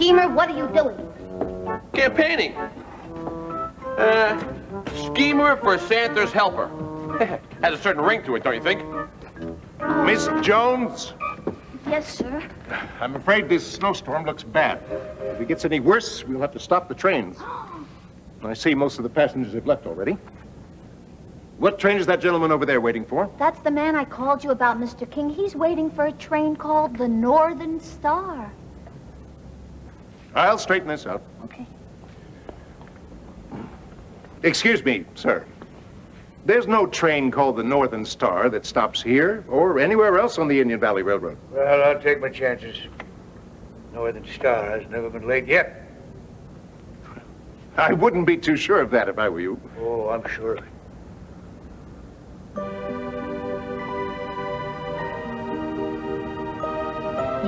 Schemer, what are you doing? Campaigning. Schemer for Santa's helper. Has a certain ring to it, don't you think? Miss Jones? Yes, sir. I'm afraid this snowstorm looks bad. If it gets any worse, we'll have to stop the trains. I see most of the passengers have left already. What train is that gentleman over there waiting for? That's the man I called you about, Mr. King. He's waiting for a train called the Northern Star. I'll straighten this out. Okay. Excuse me, sir. There's no train called the Northern Star that stops here or anywhere else on the Indian Valley Railroad. Well, I'll take my chances. Northern Star has never been late yet. I wouldn't be too sure of that if I were you. Oh, I'm sure of it.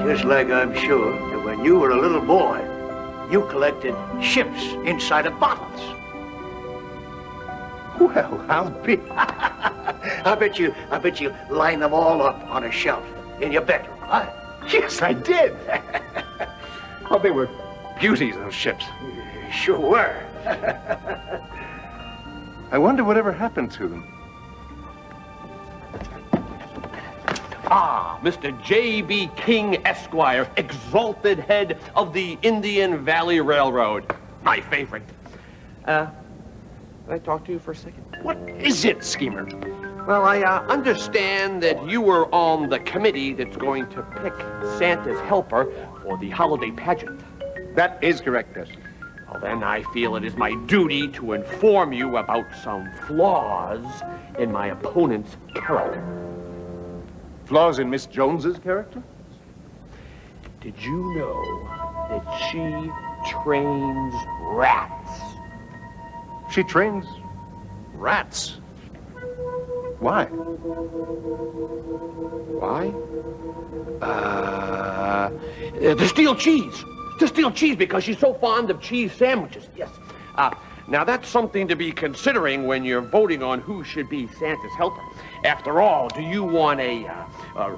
Just like I'm sure that when you were a little boy, you collected ships inside of bottles. Well, I'll be... I bet you line them all up on a shelf in your bedroom, huh? Yes, I did. Well, they were beauties, those ships. Sure were. I wonder whatever happened to them. Ah, Mr. J.B. King, Esquire, exalted head of the Indian Valley Railroad. My favorite. Can I talk to you for a second? What is it, Schemer? Well, I understand that you were on the committee that's going to pick Santa's helper for the holiday pageant. That is correct, yes. Well, then I feel it is my duty to inform you about some flaws in my opponent's character. Flaws in Miss Jones's character? Did you know that she trains rats? She trains rats. Why? Why? To steal cheese. To steal cheese because she's so fond of cheese sandwiches. Yes. Now that's something to be considering when you're voting on who should be Santa's helper. After all, do you want a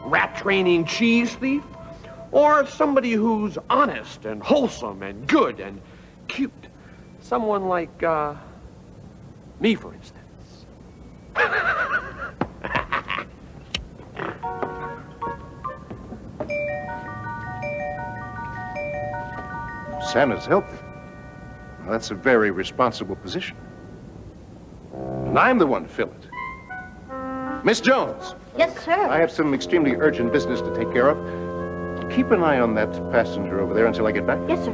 rat training cheese thief? Or somebody who's honest and wholesome and good and cute? Someone like, me, for instance. Santa's helper. Well, that's a very responsible position. And I'm the one to fill it. Miss Jones. Yes, sir. I have some extremely urgent business to take care of. Keep an eye on that passenger over there until I get back. Yes, sir.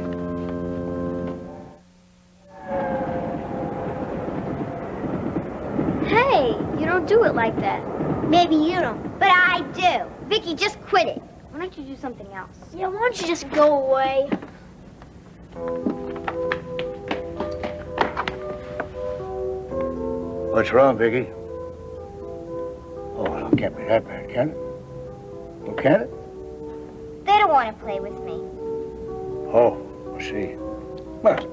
Hey, you don't do it like that. Maybe you don't, but I do. Vicky, just quit it. Why don't you do something else? Yeah, why don't you just go away? What's wrong, Vicky? Oh, well, it can't be that bad, can it? Oh, can it? They don't want to play with me. Oh, I see. Well,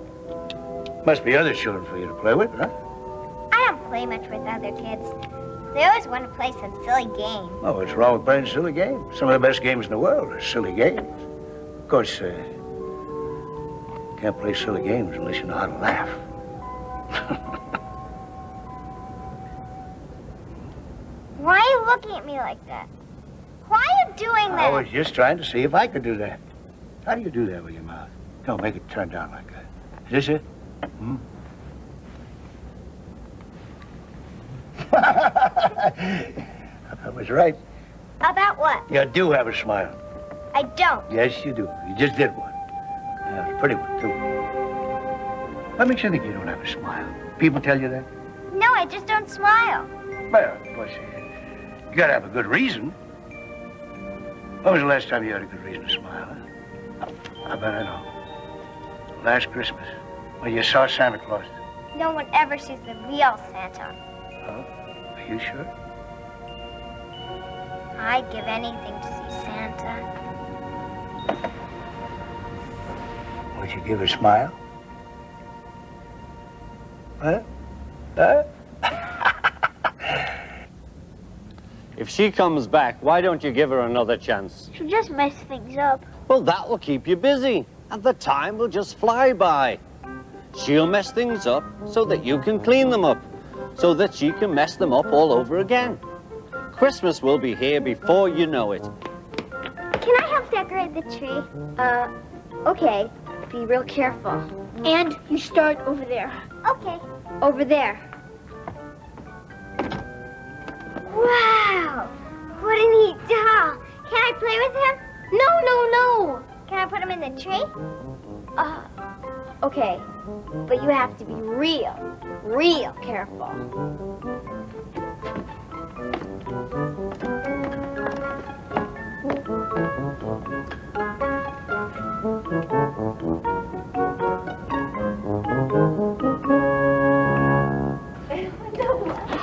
must be other children for you to play with, huh? I don't play much with other kids. They always want to play some silly game. Oh, what's wrong with playing silly games? Some of the best games in the world are silly games. Of course, can't play silly games unless you know how to laugh. Why are you looking at me like that? Why are you doing that? I was just trying to see if I could do that. How do you do that with your mouth? Don't make it turn down like that. Is this it? Hmm? I was right. About what? You do have a smile. I don't. Yes, you do. You just did one. Yeah, a pretty one, too. What makes you think you don't have a smile? People tell you that? No, I just don't smile. Well, of course, you gotta have a good reason. When was the last time you had a good reason to smile, huh? I bet I know. Last Christmas, when you saw Santa Claus. No one ever sees the real Santa. Oh, are you sure? I'd give anything to see Santa. Would you give a smile? Huh? Huh? If she comes back, why don't you give her another chance? She'll just mess things up. Well, that will keep you busy. and the time will just fly by. She'll mess things up so that you can clean them up, so that she can mess them up all over again. Christmas will be here before you know it. Can I help decorate the tree? Okay. Be real careful. And you start over there. Okay. Over there. Wow! What a neat doll. Can I play with him? No. Can I put him in the tree? Okay. But you have to be real careful.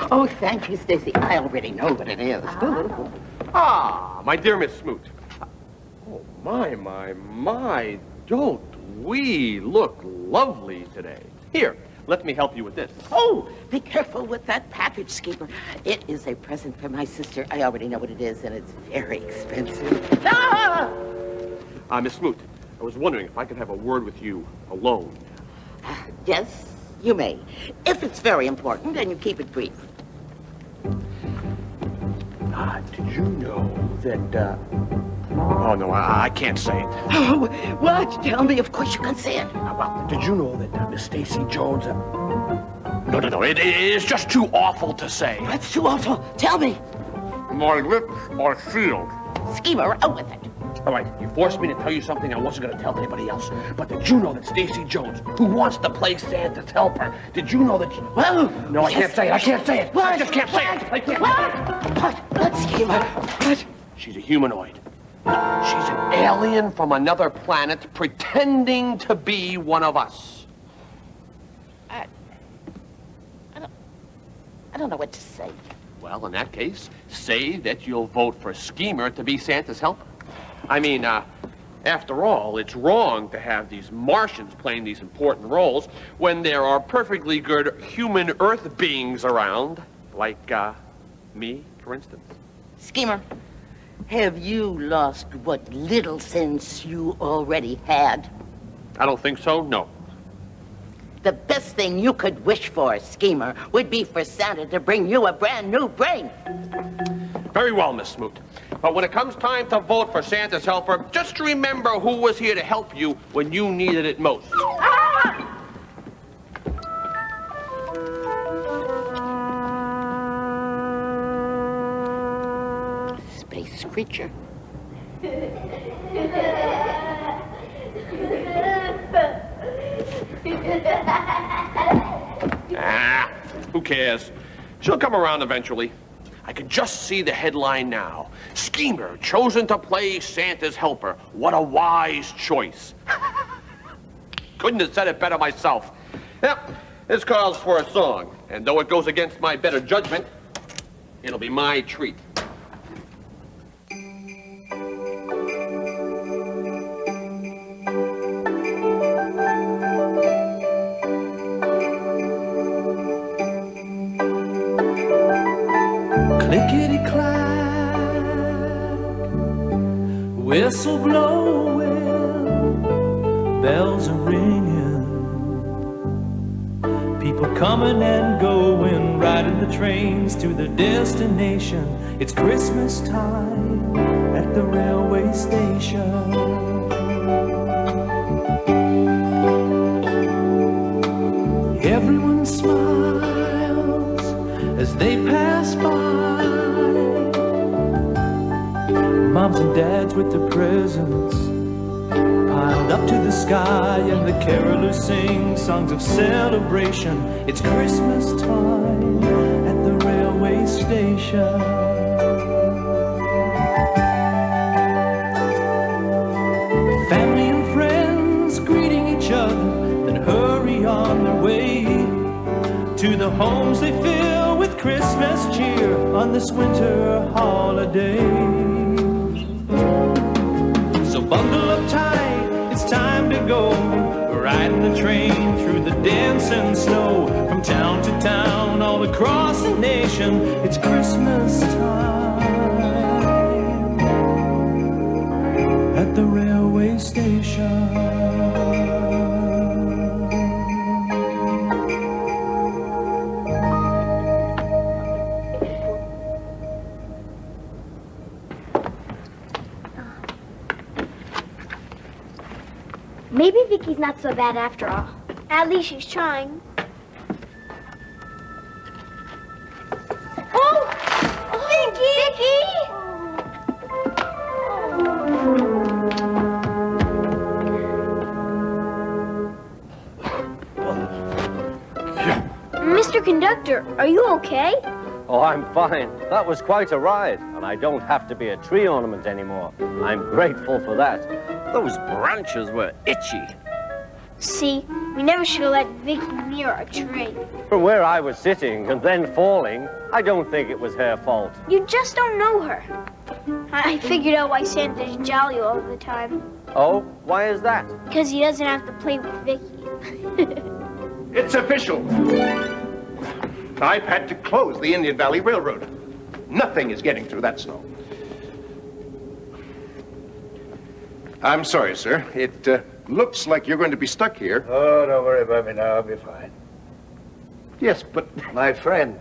Oh, thank you, Stacy. I already know what it is. Ah, my dear Miss Smoot. Oh, my. Don't we look lovely today? Here, let me help you with this. Oh, be careful with that package, Schemer. It is a present for my sister. I already know what it is, and it's very expensive. Ah! Miss Smoot, I was wondering if I could have a word with you alone. Yes, you may. If it's very important, and you keep it brief. Did you know that, Oh, no, I can't say it. Oh, what? Tell me. Of course you can say it. Well, did you know that Miss Stacy Jones... No, it is just too awful to say. That's too awful. Tell me. My lips are sealed. Schemer, out with it. All right, you forced me to tell you something I wasn't going to tell anybody else. But did you know that Stacy Jones, who wants to play Santa's helper, did you know that she... Well, No, I can't say it. What? I just can't say it. I can't. What, Schemer? What? She's a humanoid. She's an alien from another planet pretending to be one of us. I don't know what to say. Well, in that case, say that you'll vote for Schemer to be Santa's helper. I mean, after all, it's wrong to have these Martians playing these important roles when there are perfectly good human Earth beings around, like, me, for instance. Schemer, have you lost what little sense you already had? I don't think so, no. The best thing you could wish for, Schemer, would be for Santa to bring you a brand new brain. Very well, Miss Smoot. But when it comes time to vote for Santa's helper, just remember who was here to help you when you needed it most. Space creature. Who cares? She'll come around eventually. I can just see the headline now. Schemer chosen to play Santa's helper. What a wise choice. Couldn't have said it better myself. Yep, this calls for a song. And though it goes against my better judgment, it'll be my treat. Clickety-clack, whistle blowing, bells are ringing, people coming and going, riding the trains to their destination. It's Christmas time at the railway station. Everyone smiles as they pass by. Moms and dads with their presents piled up to the sky, and the carolers sing songs of celebration. It's Christmas time at the railway station. Family and friends greeting each other, then hurry on their way to the homes they fill with Christmas cheer on this winter holiday. So bundle up tight, it's time to go, riding the train through the dancing snow, from town to town, all across the nation. It's Christmas time. at the railway station. Maybe Vicky's not so bad after all. At least she's trying. Oh! Vicky! Mr. Conductor, are you okay? Oh, I'm fine. That was quite a ride, and I don't have to be a tree ornament anymore. I'm grateful for that. Those branches were itchy. See, we never should have let Vicky near a tree. From where I was sitting and then falling, I don't think it was her fault. You just don't know her. I figured out why Santa's jolly all the time. Oh, why is that? Because he doesn't have to play with Vicky. It's official. I've had to close the Indian Valley Railroad. Nothing is getting through that snow. I'm sorry, sir. It looks like you're going to be stuck here. Oh, don't worry about me now. I'll be fine. Yes, but... My friend,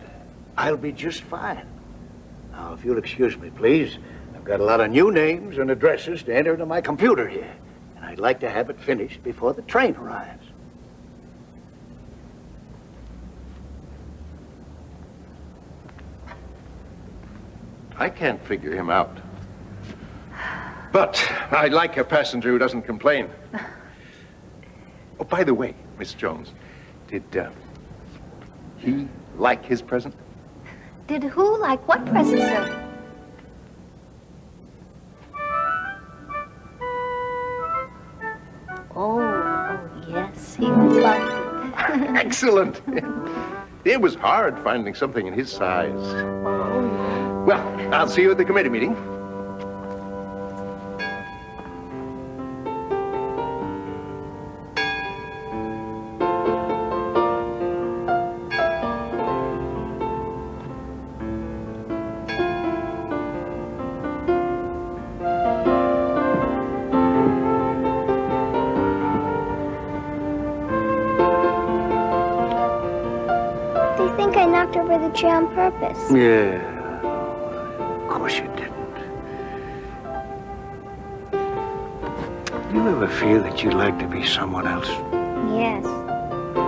I'll be just fine. Now, if you'll excuse me, please. I've got a lot of new names and addresses to enter into my computer here. And I'd like to have it finished before the train arrives. I can't figure him out. But I like a passenger who doesn't complain. Oh, by the way, Miss Jones, did he like his present? Did who like what present, sir? Oh, yes, he loved it. Excellent. It was hard finding something in his size. Well, I'll see you at the committee meeting. They think I knocked over the tree on purpose. Yeah, of course you didn't. You ever feel that you'd like to be someone else? Yes.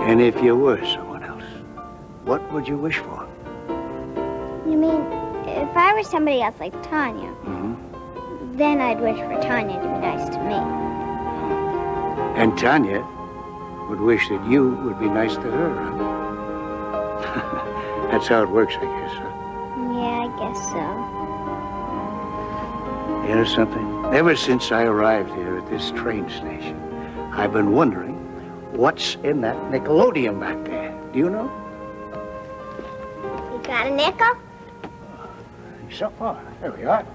And if you were someone else, what would you wish for? You mean, if I were somebody else like Tanya, then I'd wish for Tanya to be nice to me. And Tanya would wish that you would be nice to her, huh? That's how it works, I guess, huh? Yeah, I guess so. You know something? Ever since I arrived here at this train station, I've been wondering what's in that Nickelodeon back there. Do you know? You got a nickel? So far. There we are.